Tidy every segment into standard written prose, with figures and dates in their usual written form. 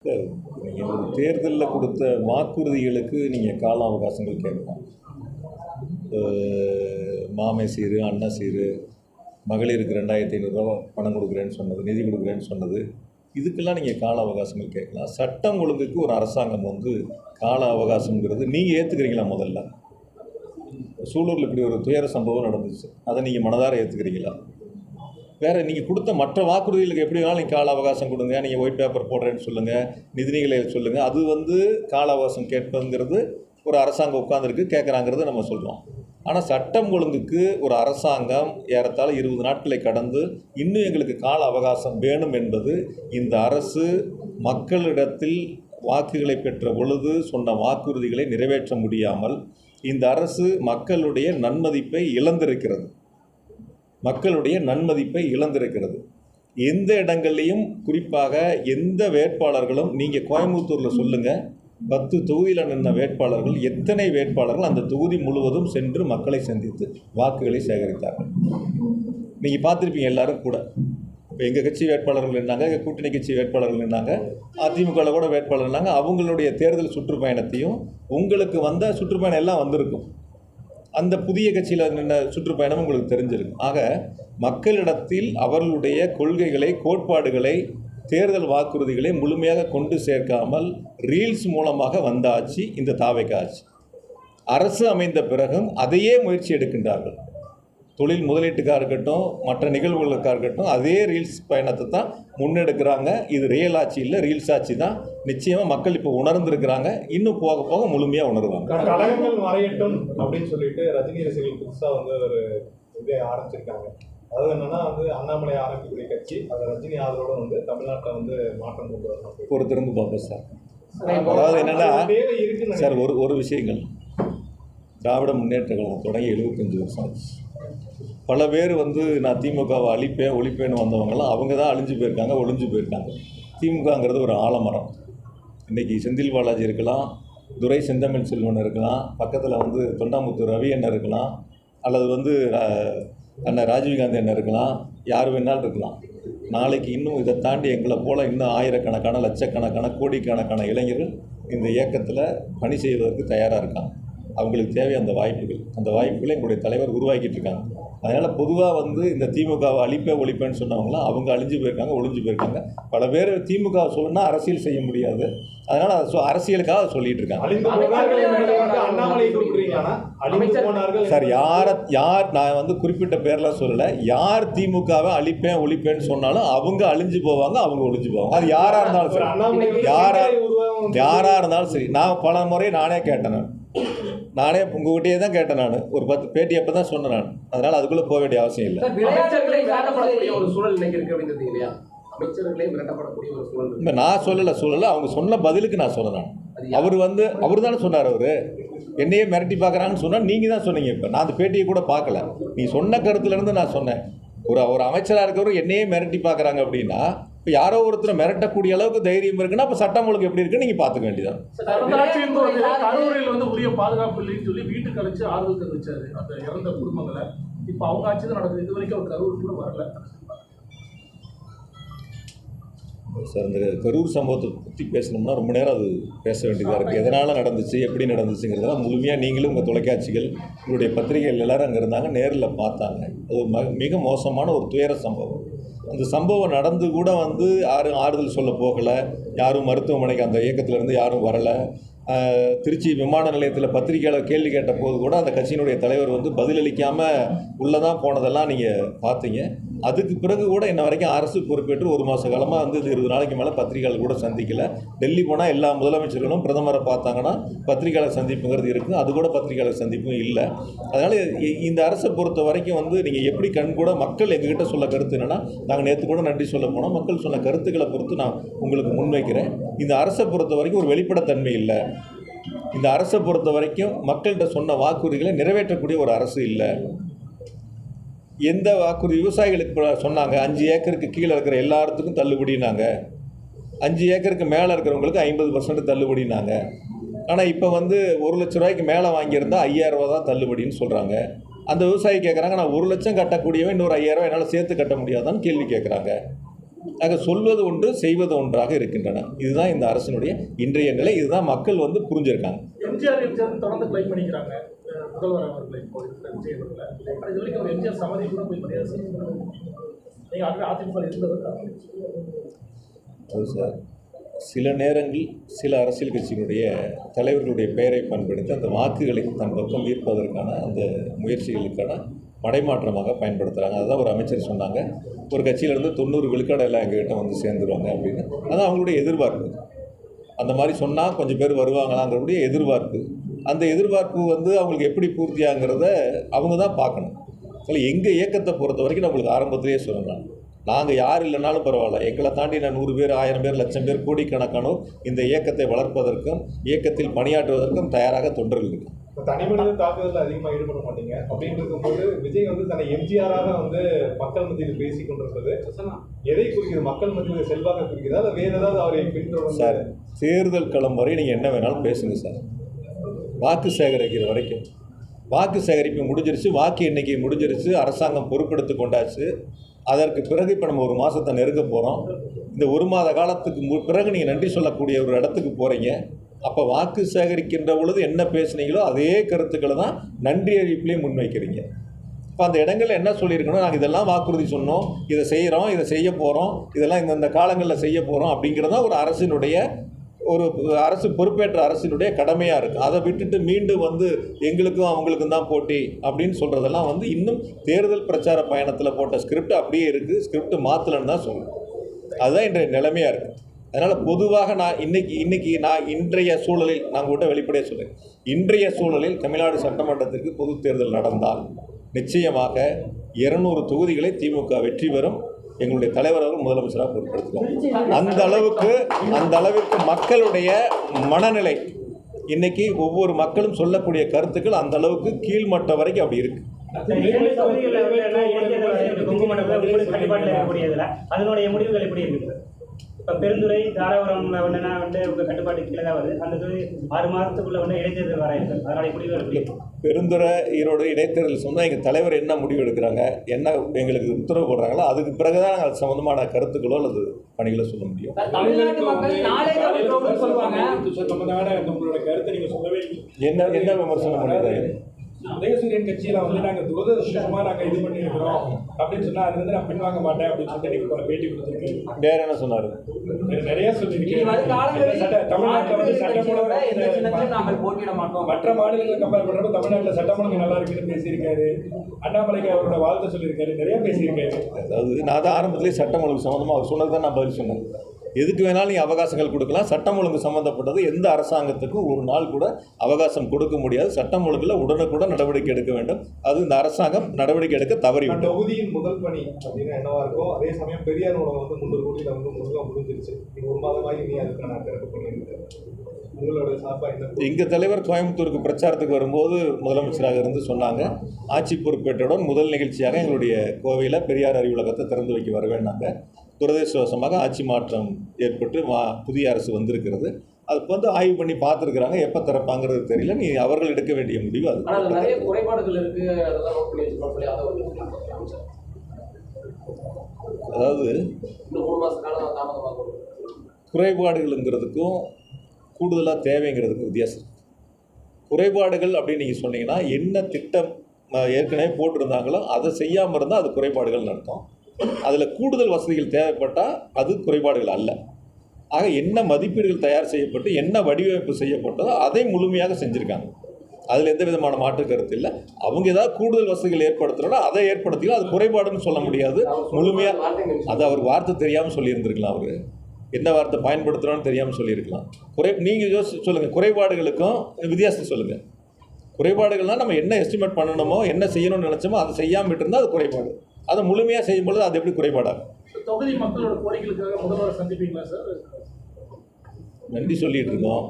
நீங்கள் ஒரு தேர்தலில் கொடுத்த வாக்குறுதிகளுக்கு நீங்கள் கால அவகாசங்கள் கேட்கலாம். மாமை சீரு, அண்ணன் சீரு, மகளிருக்கு 2500 பணம் கொடுக்குறேன்னு சொன்னது, நிதி கொடுக்குறேன்னு சொன்னது, இதுக்கெல்லாம் நீங்கள் கால அவகாசங்கள் கேட்கலாம். சட்டம் ஒழுங்குக்கு ஒரு அரசாங்கம் கால அவகாசங்கிறது நீங்கள் ஏற்றுக்கிறீங்களா? முதல்ல சூலூரில் இப்படி ஒரு துயர சம்பவம் நடந்துச்சு, அதை நீங்கள் மனதார ஏற்றுக்கிறீங்களா? வேறு நீங்கள் கொடுத்த மற்ற வாக்குறுதிகளுக்கு எப்படி வேணாலும் நீங்கள் கால அவகாசம் கொடுங்க, நீங்கள் ஒயிட் பேப்பர் போடுறேன்னு சொல்லுங்கள், நிதிநிலை சொல்லுங்கள், அது கால அவகாசம் கேட்பதுங்கிறது ஒரு அரசாங்கம் உட்காந்துருக்கு கேட்குறாங்கிறத நம்ம சொல்கிறோம். ஆனால் சட்டம் ஒழுங்குக்கு ஒரு அரசாங்கம் ஏறத்தாழ 20 நாட்களை கடந்து இன்னும் எங்களுக்கு கால அவகாசம் வேணும் என்பது இந்த அரசு மக்களிடத்தில் வாக்குகளை பெற்ற பொழுது சொன்ன வாக்குறுதிகளை நிறைவேற்ற முடியாமல் இந்த அரசு மக்களுடைய நன்மதிப்பை இழந்திருக்கிறது. எந்த இடங்கள்லையும் குறிப்பாக எந்த வேட்பாளர்களும் நீங்கள் கோயம்புத்தூரில் சொல்லுங்கள், 10 தொகுதியில் நின்ற வேட்பாளர்கள் எத்தனை வேட்பாளர்கள் அந்த தொகுதி முழுவதும் சென்று மக்களை சந்தித்து வாக்குகளை சேகரித்தார்கள்? நீங்கள் பார்த்துருப்பீங்க எல்லாரும் கூட. இப்போ எங்கள் கட்சி வேட்பாளர்கள் நின்னாங்க, எங்கள் கூட்டணி கட்சி வேட்பாளர்கள் நின்னாங்க, அதிமுகவில் கூட வேட்பாளர் நின்னாங்க. அவங்களுடைய தேர்தல் சுற்றுப்பயணத்தையும் உங்களுக்கு வந்த சுற்றுப்பயணம் எல்லாம் வந்திருக்கும். அந்த புதிய கட்சியில் நின்ற சுற்றுப்பயணம் உங்களுக்கு தெரிஞ்சிருக்கும். ஆக மக்களிடத்தில் அவர்களுடைய கொள்கைகளை, கோட்பாடுகளை, தேர்தல் வாக்குறுதிகளை முழுமையாக கொண்டு சேர்க்காமல் ரீல்ஸ் மூலமாக வந்த ஆட்சி இந்த தாவேகா ஆட்சி. அரசு அமைந்த பிறகும் அதையே முயற்சி எடுக்கின்றார்கள். தொழில் முதலீட்டுக்காக இருக்கட்டும், மற்ற நிகழ்வுகளுக்காக இருக்கட்டும், அதே ரீல்ஸ் பயணத்தை தான் முன்னெடுக்கிறாங்க. இது ரியல் ஆட்சி இல்லை, ரீல்ஸ் ஆட்சி தான். நிச்சயமாக மக்கள் இப்போ உணர்ந்துருக்கிறாங்க, இன்னும் போக போக முழுமையாக உணர்வாங்க. கழகங்கள் மறையட்டும் அப்படின்னு சொல்லிட்டு ரஜினி ரசிகர்கள் புதுசாக ஒரு இதை ஆரம்பிச்சிருக்காங்க. அதாவது என்னன்னா அண்ணாமலை ஆரம்பிக்கக்கூடிய கட்சி அது ரஜினி ஆதரவோட தமிழ்நாட்டில் மாற்றம் கொண்டு வரணும். பொறுத்திருந்து பார்ப்போம் சார். அதாவது என்னன்னா சார், ஒரு விஷயங்கள், திராவிட முன்னேற்ற கழகம் தொடங்கி 75 வருஷம் ஆச்சு. பல பேர் நான் திமுகவை அழிப்பேன் ஒழிப்பேன்னு வந்தவங்கலாம் அவங்க தான் ஒளிஞ்சு போயிருக்காங்க. திமுகங்கிறது ஒரு ஆலமரம். இன்றைக்கி செந்தில் பாலாஜி இருக்கலாம், துரை செந்தமிழ் செல்வன் இருக்கலாம், பக்கத்தில் தொண்டாமுத்தூர் ரவி அண்ணன் இருக்கலாம், அல்லது அண்ணன் ராஜீவ்காந்தி அண்ணன் இருக்கலாம், யார் வேணாலும் இருக்கலாம். நாளைக்கு இன்னும் இதை தாண்டி எங்களை போல் இன்னும் ஆயிரக்கணக்கான, லட்சக்கணக்கான, கோடிக்கணக்கான இளைஞர்கள் இந்த இயக்கத்தில் பணி செய்வதற்கு தயாராக இருக்காங்க. அவங்களுக்கு தேவை அந்த வாய்ப்புகளை எங்களுடைய தலைவர் உருவாக்கிட்டு இருக்காங்க. அதனால் பொதுவாக இந்த திமுகவை ஒழிப்பேன்னு சொன்னவங்களாம் அவங்க ஒளிஞ்சு போயிருக்காங்க. பல பேர் திமுக சொல்லணும்னா அரசியல் செய்ய முடியாது, அதனால் அதை அரசியலுக்காக அதை சொல்லிட்டு இருக்காங்க. சார், யார் நான் குறிப்பிட்ட பேர்லாம் சொல்லலை. யார் திமுகவை ஒழிப்பேன்னு சொன்னாலும் அவங்க அழிஞ்சு போவாங்க, அவங்க ஒளிஞ்சு போவாங்க. அது யாராக இருந்தாலும் சரி, யாராக இருந்தாலும் சரி. நான் பல முறை நானே கேட்டேன், நானே உங்ககிட்டயே தான் கேட்டேன். நான் ஒரு 10 பேட்டி அப்போ தான் சொன்னேன் நான். அதனால் அதுக்குள்ளே போக வேண்டிய அவசியம் இல்லை. இப்போ நான் சொல்லலை, அவங்க சொன்ன பதிலுக்கு நான் சொன்னேன். அவர் தானே சொன்னார். அவர் என்னையே மிரட்டி பார்க்குறாங்கன்னு சொன்னால் நீங்கள் தான் சொன்னீங்க. இப்போ நான் அந்த பேட்டியை கூட பார்க்கல, நீ சொன்ன கருத்துலேருந்து நான் சொன்னேன். ஒரு அமைச்சராக இருக்கிறவர் என்னையே மிரட்டி பார்க்குறாங்க அப்படின்னா, இப்போ யாரோ ஒருத்தர் மிரட்டக்கூடிய அளவுக்கு தைரியம் இருக்குன்னா அப்போ சட்டம் ஒழுங்கு எப்படி இருக்குன்னு நீங்கள் பார்த்துக்க வேண்டியதான். கரூரில் உரிய பாதுகாப்பு இல்லைன்னு சொல்லி வீட்டுக்கு அழைச்சி ஆறுதல் தெரிவிச்சாரு அந்த இறந்த குடும்பங்களை. இப்போ அவங்க ஆட்சி தான் நடக்குது, இது வரைக்கும் அவர் கரூர் கூட வரல. சார், இந்த கரூர் சம்பவத்தை பற்றி பேசணும்னா ரொம்ப நேரம் அது பேச வேண்டியதாக இருக்குது. எதனால் நடந்துச்சு, எப்படி நடந்துச்சுங்கிறதெல்லாம் முழுமையாக நீங்களும் உங்கள் தொலைக்காட்சிகள், உங்களுடைய பத்திரிகைகள் எல்லோரும் அங்கே இருந்தாங்க, நேரில் பார்த்தாங்க. அது ஒரு மிக மோசமான ஒரு துயர சம்பவம். அந்த சம்பவம் நடந்து கூட யாரும் ஆறுதல் சொல்ல போகலை, யாரும் மருத்துவமனைக்கு அந்த இயக்கத்திலேருந்து யாரும் வரலை. திருச்சி விமான நிலையத்தில் பத்திரிகையாளர் கேள்வி கேட்ட போது கூட அந்த கட்சியினுடைய தலைவர் பதிலளிக்காமல் உள்ளே தான் போனதெல்லாம் நீங்கள் பார்த்தீங்க. அதுக்கு பிறகு கூட இன்ன வரைக்கும் அரசு பொறுப்பேற்று 1 மாத காலமாக 20 நாளைக்கு மேலே பத்திரிகையாளர் கூட சந்திக்கலை. டெல்லி போனால் எல்லா முதலமைச்சர்களும் பிரதமரை பார்த்தாங்கன்னா பத்திரிகையாளர் சந்திப்புங்கிறது இருக்குது, அது கூட பத்திரிகையாளர் சந்திப்பும் இல்லை. அதனால் இந்த அரசை பொறுத்த வரைக்கும் நீங்கள் எப்படி கூட மக்கள் எங்ககிட்ட சொல்ல கருத்து என்னென்னா, நாங்கள் நேற்று கூட நன்றி சொல்ல போனோம், மக்கள் சொன்ன கருத்துக்களை பொறுத்து நான் உங்களுக்கு முன்வைக்கிறேன். இந்த அரசை பொறுத்த வரைக்கும் ஒரு வெளிப்படைத்தன்மை இல்லை. இந்த அரசை பொறுத்த வரைக்கும் மக்கள்கிட்ட சொன்ன வாக்குறுதிகளை நிறைவேற்றக்கூடிய ஒரு அரசு இல்லை. எந்த வாக்குறுதி விவசாயிகளுக்கு சொன்னாங்க, 5 ஏக்கருக்கு கீழே இருக்கிற எல்லாத்துக்கும் தள்ளுபடினாங்க, 5 ஏக்கருக்கு மேலே இருக்கிறவங்களுக்கு 50% தள்ளுபடினாங்க. ஆனால் இப்போ 1 லட்ச ரூபாய்க்கு மேலே வாங்கியிருந்தால் 5000 ரூபா தான் தள்ளுபடின்னு சொல்கிறாங்க. அந்த விவசாயி கேட்குறாங்க, நான் 1 லட்சம் கட்டக்கூடியவன் இன்னொரு 5000 ரூபா என்னால் சேர்த்து கட்ட முடியாதான்னு கேள்வி கேட்குறாங்க. ஆக சொல்வது ஒன்று செய்வது ஒன்றாக இருக்கின்றன. இதுதான் இந்த அரசினுடைய இன்றைய நிலை. இதுதான் மக்கள் வந்து புரிஞ்சிருக்காங்க. எம்ஜிஆர் தொடர்ந்து கிளைம் பண்ணிக்கிறாங்க முதல்வர் அவர்களை இப்போ விஜய் அவர்களை. இது வரைக்கும் ஒரு எம்ஜிஆர் சமாதி கூட போய் மரியாதை செய்யணும். நீங்கள் ஆல்ரெடி அதிமுக இருந்தவர். அது சார், சில நேரங்கள் சில அரசியல் கட்சியினுடைய தலைவர்களுடைய பெயரை பயன்படுத்தி அந்த வாக்குகளை தன் பக்கம் ஈர்ப்பதற்கான அந்த முயற்சிகளுக்கான மடைமாற்றமாக பயன்படுத்துகிறாங்க. அதுதான் ஒரு அமைச்சர் சொன்னாங்க, ஒரு கட்சியிலேருந்து 90 விழுக்காடு எல்லாம் எங்ககிட்ட வந்து சேர்ந்துருவாங்க அப்படின்னு. அதான் அவங்களுடைய எதிர்பார்ப்பு. அந்த மாதிரி சொன்னால் கொஞ்சம் பேர் வருவாங்களாங்கிறவுடைய எதிர்பார்ப்பு. அந்த எதிர்பார்ப்பு வந்து அவங்களுக்கு எப்படி பூர்த்தியாங்கிறத அவங்க தான் பார்க்கணும். அதில் எங்கள் இயக்கத்தை பொறுத்த வரைக்கும் நம்மளுக்கு ஆரம்பத்திலேயே சொல்லலாம், நாங்கள் யார் இல்லைனாலும் பரவாயில்ல, எங்களை தாண்டி நான் 100 பேர் 1000 பேர் 1,00,000 பேர் கோடிக்கணக்கானோர் இந்த இயக்கத்தை வளர்ப்பதற்கும் இயக்கத்தில் பணியாற்றுவதற்கும் தயாராக தொண்டர்கள் இருக்கு. தனிமனித தாக்குதலில் அதிகமாக ஈடுபட மாட்டீங்க அப்படின்னு இருக்கும்போது விஜய் வந்து தன்னை எம்ஜிஆராக வந்து மக்கள் மத்தியில் பேசி கொண்டிருப்பது எதை குறிக்கிறது? மக்கள் மத்தியில் செல்வாக்க குறிக்கிறதா இல்லை வேறு ஏதாவது அவரை பின்தொடர்ந்து? சார், தேர்தல் களம் வரை நீங்கள் என்ன வேணாலும் பேசுங்க சார். வாக்கு சேகரிக்கிற வரைக்கும் வாக்கு சேகரிப்பு முடிஞ்சிருச்சு, வாக்கு எண்ணிக்கை முடிஞ்சிருச்சு, அரசாங்கம் பொறுப்பெடுத்து கொண்டாச்சு. அதற்கு பிறகு இப்போ நம்ம 1 மாதத்தை நெருங்க போகிறோம். இந்த 1 மாத காலத்துக்கு பிறகு நீங்கள் நன்றி சொல்லக்கூடிய ஒரு இடத்துக்கு போகிறீங்க. அப்போ வாக்கு சேகரிக்கின்ற பொழுது என்ன பேசுனீங்களோ அதே கருத்துக்களை தான் நன்றி அறிவிப்புலேயும் முன்வைக்கிறீங்க. இப்போ அந்த இடங்களில் என்ன சொல்லியிருக்கணும், நாங்கள் இதெல்லாம் வாக்குறுதி சொன்னோம், இதை செய்கிறோம், இதை செய்ய போகிறோம், இதெல்லாம் இந்த காலங்களில் செய்ய போகிறோம் அப்படிங்கிறதான் ஒரு அரசினுடைய ஒரு அரசு பொறுப்பேற்ற அரசினுடைய கடமையாக இருக்குது. அதை விட்டுட்டு மீண்டும் வந்து எங்களுக்கும் அவங்களுக்கும் தான் போட்டி அப்படின்னு சொல்கிறதெல்லாம் வந்து இன்னும் தேர்தல் பிரச்சார பயணத்தில் போட்ட ஸ்கிரிப்ட் அப்படியே இருக்குது, ஸ்கிரிப்ட் மாற்றலன்னு தான் சொல்லணும். அதுதான் இன்றைய நிலைமையாக இருக்குது. அதனால் பொதுவாக நான் இன்னைக்கு நான் இன்றைய சூழலில் நான் கூட வெளிப்படையாக சொல்கிறேன், இன்றைய சூழலில் தமிழ்நாடு சட்டமன்றத்திற்கு பொது தேர்தல் நடந்தால் நிச்சயமாக 200 தொகுதிகளை திமுக வெற்றி பெறும். எங்களுடைய தலைவர் அவர்கள் முதலமைச்சராக பொறுப்பெடுத்துக்கோம். அந்த அளவிற்கு மக்களுடைய மனநிலை இன்னைக்கு ஒவ்வொரு மக்களும் சொல்லக்கூடிய கருத்துக்கள் அந்த அளவுக்கு கீழ்மட்டம் வரைக்கும் அப்படி இருக்கு. அதனுடைய முடிவுகள் எப்படி இருக்கு? இப்போ பெருந்துறை தாராபுரம் வந்து உங்கள் கட்டுப்பாட்டுக்கு கீழே தான் வருது. அந்த தொகுதி 6 மாதத்துக்குள்ள வந்து இடைத்தேர்தல் வர இருக்குது. அதனுடைய முடிவுகள் எப்படி? பெருந்துறை ஈரோடு இடைத்தேர்தல் சொன்னால் எங்கள் தலைவர் என்ன முடிவு எடுக்கிறாங்க, என்ன எங்களுக்கு உத்தரவு போடுறாங்களோ அதுக்கு பிறகு தான் அது சம்மந்தமான கருத்துக்களோ அல்லது பணிகளை சொல்ல முடியும். என்ன விமர்சனம் பண்ணுறாங்க? உதயசூரியன் கட்சியில் வந்து நாங்கள் துரதிருஷ்டமாக நாங்கள் இது பண்ணியிருக்கிறோம் அப்படின்னு சொன்னால் அது வந்து நான் பின்வாங்க மாட்டேன் அப்படின்னு சொல்லிட்டு நீங்கள் பேட்டி கொடுத்துருக்கேன். வேற என்ன சொன்னார்? நிறைய சொல்லியிருக்கேன். தமிழ்நாட்டில் வந்து சட்டம் ஒழுங்கு மற்ற மாநிலங்களை கம்பேர் பண்ணுறப்ப தமிழ்நாட்டில் சட்டம் ஒழுங்கு நல்லா இருக்குன்னு பேசியிருக்காரு. அண்ணாமலைக்கு அவரோட வாழ்த்து சொல்லியிருக்காரு, நிறைய பேசியிருக்காரு. அதாவது நான் தான் ஆரம்பத்திலேயே சட்டம் ஒழுங்கு சம்மந்தமாக அவர் சொன்னது தான் நான் பதில் சொன்னேன். எதுக்கு வேணாலும் நீங்கள் அவகாசங்கள் கொடுக்கலாம். சட்டம் ஒழுங்கு சம்மந்தப்பட்டது எந்த அரசாங்கத்துக்கும் ஒரு நாள் கூட அவகாசம் கொடுக்க முடியாது. சட்டம் ஒழுங்கில் உடனுக்குடன் நடவடிக்கை எடுக்க வேண்டும். அது இந்த அரசாங்கம் நடவடிக்கை எடுக்க தவறிவிட்டது. தொகுதியின் முதல் பணி அப்படின்னு என்னவா இருக்கும்? அதே சமயம் பெரியார் உணவு வந்து 300 கோடியில் வந்து முழுக்க முடிஞ்சிருச்சு. நீ 1 மாதமாக நீ அதுக்கு நான் திறப்பு பண்ணியிருக்கேன். உங்களோட சார்பாக என்ன? எங்கள் தலைவர் கோயம்புத்தூருக்கு பிரச்சாரத்துக்கு வரும்போது முதலமைச்சராக இருந்து சொன்னாங்க, ஆட்சி பொறுப்பேற்றவுடன் முதல் நிகழ்ச்சியாக எங்களுடைய கோவையில் பெரியார் அறிவுலகத்தை திறந்து வைக்க வர வேண்டாங்க. துரதிருஷ்டவசமாக ஆட்சி மாற்றம் ஏற்பட்டு புதிய அரசு வந்திருக்கிறது. அதுக்கு வந்து ஆய்வு பண்ணி பார்த்துருக்குறாங்க. எப்போ திறப்பாங்கிறது தெரியல. நீ அவர்கள் எடுக்க வேண்டிய முடிவு அது. நிறைய குறைபாடுகள் இருக்கு. அதாவது குறைபாடுகள்ங்கிறதுக்கும் கூடுதலாக தேவைங்கிறதுக்கும் வித்தியாசம். குறைபாடுகள் அப்படின்னு நீங்கள் சொன்னீங்கன்னா என்ன திட்டம் ஏற்கனவே போட்டிருந்தாங்களோ அதை செய்யாமல் இருந்தால் அது குறைபாடுகள் அர்த்தம். அதில் கூடுதல் வசதிகள் தேவைப்பட்டால் அது குறைபாடுகள் அல்ல. ஆக என்ன மதிப்பீடுகள் தயார் செய்யப்பட்டு என்ன வடிவமைப்பு செய்யப்பட்டதோ அதை முழுமையாக செஞ்சுருக்காங்க. அதில் எந்த விதமான மாற்று கருத்து இல்லை. அவங்க ஏதாவது கூடுதல் வசதிகள் ஏற்படுத்துகிறோன்னா அதை ஏற்படுத்திக்கலாம். அது குறைபாடுன்னு சொல்ல முடியாது. முழுமையாக அது அவர் வார்த்தை தெரியாமல் சொல்லியிருந்திருக்கலாம். அவர் என்ன வார்த்தை பயன்படுத்துகிறோன்னு தெரியாமல் சொல்லியிருக்கலாம். நீங்கள் சொல்லுங்கள், குறைபாடுகளுக்கும் வித்தியாசத்தை சொல்லுங்கள். குறைபாடுகள்னால் நம்ம என்ன எஸ்டிமேட் பண்ணணுமோ என்ன செய்யணும்னு நினச்சோமோ அதை செய்யாமல் இருந்தால் அது குறைபாடு. அதை முழுமையாக செய்யும்பொழுது அது எப்படி குறைபாடாகும்? தொகுதி மக்களோட கோரிக்கைகளுக்காக முதல்வர் சந்திப்பீங்களா சார்? நன்றி சொல்லிகிட்டு இருக்கோம்.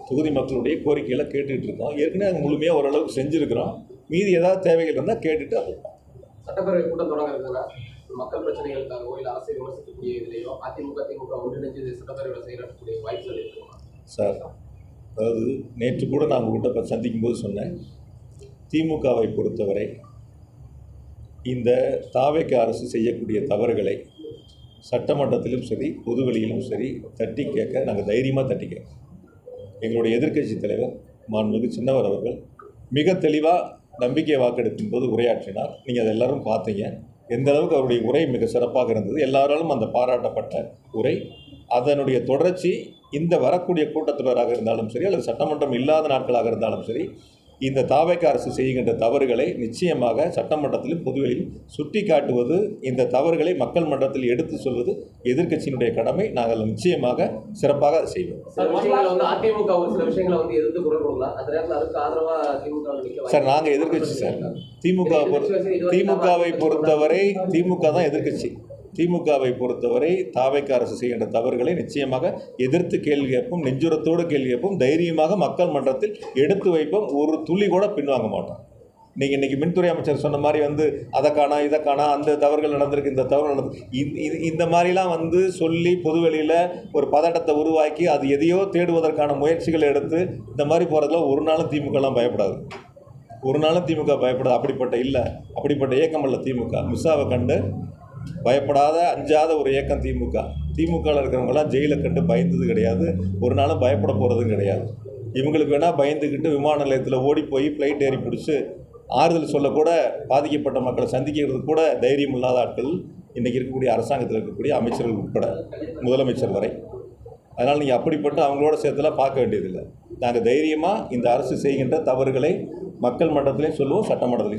தொகுதி மக்களுடைய கோரிக்கைகளை கேட்டுக்கிட்டு இருக்கோம். ஏற்கனவே அது முழுமையாக ஓரளவுக்கு செஞ்சுருக்கிறோம். மீதி ஏதாவது தேவைகள் இருந்தால் கேட்டுட்டு அது சட்டப்பேரவை கூட்டம் தொடங்குறதுனா மக்கள் பிரச்சனைகளுக்காகவோ இல்லை அரசியல் விமர்சிக்கக்கூடிய இதுலையோ திமுக ஒன்றிணைஞ்சு சட்டப்பேரவையில் செய்யக்கூடிய வாய்ப்புகள் இருக்குமா சார்? அதாவது நேற்று கூட நான் உங்கள்கிட்ட சந்திக்கும் போது சொன்னேன், திமுகவை பொறுத்தவரை இந்த தாவேக அரசு செய்யக்கூடிய தவறுகளை சட்டமன்றத்திலும் சரி பொதுவெளியிலும் சரி தட்டி கேட்க நாங்கள் தைரியமாக தட்டி கேட்க எங்களுடைய எதிர்க்கட்சி தலைவர் மாண்புமிகு சின்னவர் அவர்கள் மிக தெளிவாக நம்பிக்கை வாக்கெடுப்பின் போது உரையாற்றினார். நீங்கள் அதை எல்லாரும் பார்த்தீங்க. எந்த அளவுக்கு அவருடைய உரை மிக சிறப்பாக இருந்தது. எல்லாராலும் அந்த பாராட்டப்பட்ட உரை. அதனுடைய தொடர்ச்சி இந்த வரக்கூடிய கூட்டத்தொடராக இருந்தாலும் சரி அல்லது சட்டமன்றம் இல்லாத நாட்களாக இருந்தாலும் சரி இந்த தாவேக்கா அரசு செய்கின்ற தவறுகளை நிச்சயமாக சட்டமன்றத்திலும் பொதுவெளியில் சுட்டி காட்டுவது, இந்த தவறுகளை மக்கள் மன்றத்தில் எடுத்து சொல்வது எதிர்க்கட்சியினுடைய கடமை. நாங்கள் நிச்சயமாக சிறப்பாக அதை செய்வோம். சார், விஷயங்களை வந்து அதிமுக ஒரு சில விஷயங்களை வந்து எதிர்த்து குரல் கொடுக்கலாம். அந்த நேரத்தில் அதுக்கு ஆதரவாக திமுக சார் நாங்கள் எதிர்க்கட்சி சார். திமுகவை பொறுத்தவரை திமுக தான் எதிர்க்கட்சி. திமுகவை பொறுத்தவரை தாவேக்கா அரசு செய்கின்ற தவறுகளை நிச்சயமாக எதிர்த்து கேள்வி கேட்போம், நெஞ்சுரத்தோடு கேள்வி கேட்போம், தைரியமாக மக்கள் மன்றத்தில் எடுத்து வைப்போம். ஒரு துளி கூட பின்வாங்க மாட்டோம். நீங்கள் இன்றைக்கி மின்துறை அமைச்சர் சொன்ன மாதிரி வந்து அதை காணா இதை காணா அந்த தவறுகள் நடந்திருக்கு இந்த தவறு நடந்து இந்த மாதிரிலாம் வந்து சொல்லி பொதுவெளியில் ஒரு பதட்டத்தை உருவாக்கி அது எதையோ தேடுவதற்கான முயற்சிகளை எடுத்து இந்த மாதிரி போகிறதுல ஒரு நாளும் திமுகலாம் பயப்படாது. ஒரு நாளும் திமுக பயப்படாது. அப்படிப்பட்ட இயக்கம் அல்ல திமுக. மிஸ்ஸாவை கண்டு பயப்படாத அஞ்சாத ஒரு இயக்கம் திமுக. திமுகவில் இருக்கிறவங்களாம் ஜெயிலை கண்டு பயந்தது கிடையாது, ஒரு நாளும் பயப்பட போகிறதும் கிடையாது. இவங்களுக்கு வேணால் பயந்துக்கிட்டு விமான நிலையத்தில் ஓடி போய் ஃப்ளைட் ஏறி பிடிச்சி ஆறுதல் சொல்லக்கூட பாதிக்கப்பட்ட மக்களை சந்திக்கிறது கூட தைரியம் இல்லாத ஆட்கள் இன்றைக்கி இருக்கக்கூடிய அரசாங்கத்தில் இருக்கக்கூடிய அமைச்சர்கள் உட்பட முதலமைச்சர் வரை. அதனால் நீங்கள் அப்படிப்பட்டு அவங்களோட சேர்த்துலாம் பார்க்க வேண்டியதில்லை. நாங்கள் தைரியமாக இந்த அரசு செய்கின்ற தவறுகளை மக்கள் மன்றத்திலையும் சொல்லுவோம், சட்டமன்றத்திலையும்